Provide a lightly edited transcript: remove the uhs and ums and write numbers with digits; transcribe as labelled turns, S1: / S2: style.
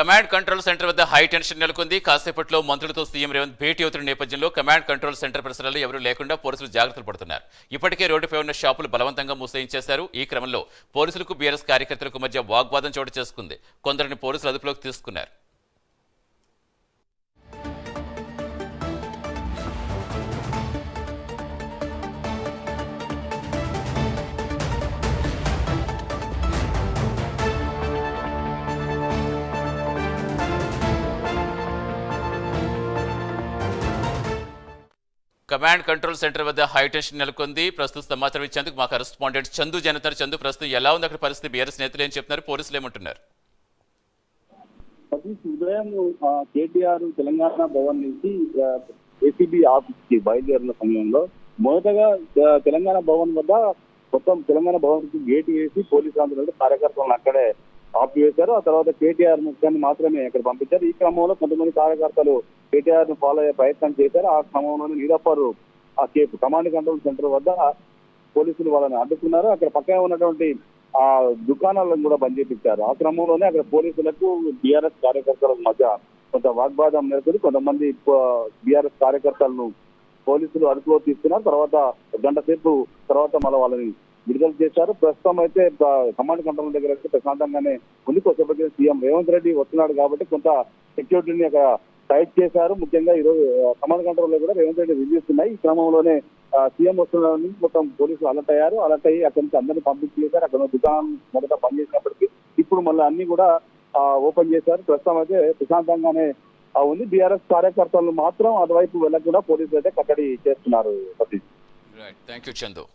S1: Command control centre వద్ద high tension నెలకొంది. కాసేపట్లో మంత్రులతో సీఎం రేవంత్ భేటీ అవుతున్న నేపథ్యంలో కమాండ్ కంట్రోల్ సెంటర్ పరిసరాల్లో ఎవరూ లేకుండా పోలీసులు జాగ్రత్తలు పడుతున్నారు. ఇప్పటికే రోడ్డుపై ఉన్న షాపులు బలవంతంగా మూసేయించేశారు. ఈ క్రమంలో పోలీసులకు బీఆర్ఎస్ కార్యకర్తలకు మధ్య వాగ్వాదం చోటు చేసుకుంది. కొందరిని పోలీసులు అదుపులోకి తీసుకున్నారు. కమాండ్ కంట్రోల్ సెంటర్ వద్ద హైటెన్షన్ నెలకొంది. ప్రస్తుత సమాచారం ఇచ్చేందుకు మా కరెస్పాండెంట్ చందు జనతర్. చందు, ప్రస్తుతం ఎలా ఉంది అక్కడ పరిస్థితి? బీఆర్ఎస్ నేతలు ఏం చెప్తున్నారు, పోలీసులు ఏమంటున్నారు?
S2: ఉదయం కేటీఆర్ తెలంగాణ భవన్ నుంచి ఏసీబీ ఆఫీస్ కి బయలుదేరిన సమయంలో మొదటగా తెలంగాణ భవన్ వద్ద మొత్తం తెలంగాణ భవన్ కి గేట్ వేసి పోలీసులు కార్యకర్తలను అక్కడే ఆపివేశారు. ఆ తర్వాత కేటీఆర్ ముఖ్యాన్ని మాత్రమే అక్కడ పంపించారు. ఈ క్రమంలో కొంతమంది కార్యకర్తలు కేటీఆర్ ను ఫాలో అయ్యే ప్రయత్నం చేశారు. ఆ క్రమంలోనే నీలాపూర్ ఆ కేపు కమాండ్ కంట్రోల్ సెంటర్ వద్ద పోలీసులు వాళ్ళని అడ్డుకున్నారు. అక్కడ పక్కనే ఉన్నటువంటి ఆ దుకాణాలను కూడా బంద్ చేపించారు. ఆ క్రమంలోనే అక్కడ పోలీసులకు బీఆర్ఎస్ కార్యకర్తల మధ్య కొంత వాగ్వాదం నెలకొంది. కొంతమంది బీఆర్ఎస్ కార్యకర్తలను పోలీసులు అదుపులో తీసుకున్నారు. తర్వాత గంట సేపు తర్వాత మళ్ళీ వాళ్ళని విడుదల చేశారు. ప్రస్తుతం అయితే కమాండ్ కంట్రోల్ దగ్గర అయితే ప్రశాంతంగానే ఉంది. కొద్దిసేపటి సీఎం రేవంత్ రెడ్డి వస్తున్నాడు కాబట్టి కొంత సెక్యూరిటీని అక్కడ టైట్ చేశారు. ముఖ్యంగా ఈరోజు కమాండ్ కంట్రోల్ లో కూడా రేవంత్ రెడ్డి రివ్యూస్ ఉన్నాయి. ఈ క్రమంలోనే సీఎం వస్తున్నాడని మొత్తం పోలీసులు అలర్ట్ అయ్యారు. అలర్ట్ అయ్యి అక్కడి నుంచి అందరినీ పంపించేశారు. అక్కడ దుకాణం మొదట పనిచేసినప్పటికీ ఇప్పుడు మళ్ళీ అన్ని కూడా ఓపెన్ చేశారు. ప్రస్తుతం అయితే ప్రశాంతంగానే ఉంది. బీఆర్ఎస్ కార్యకర్తలు మాత్రం అటువైపు వెళ్ళకుండా పోలీసులు అయితే కట్టడి చేస్తున్నారు.
S1: Thank you Chandu.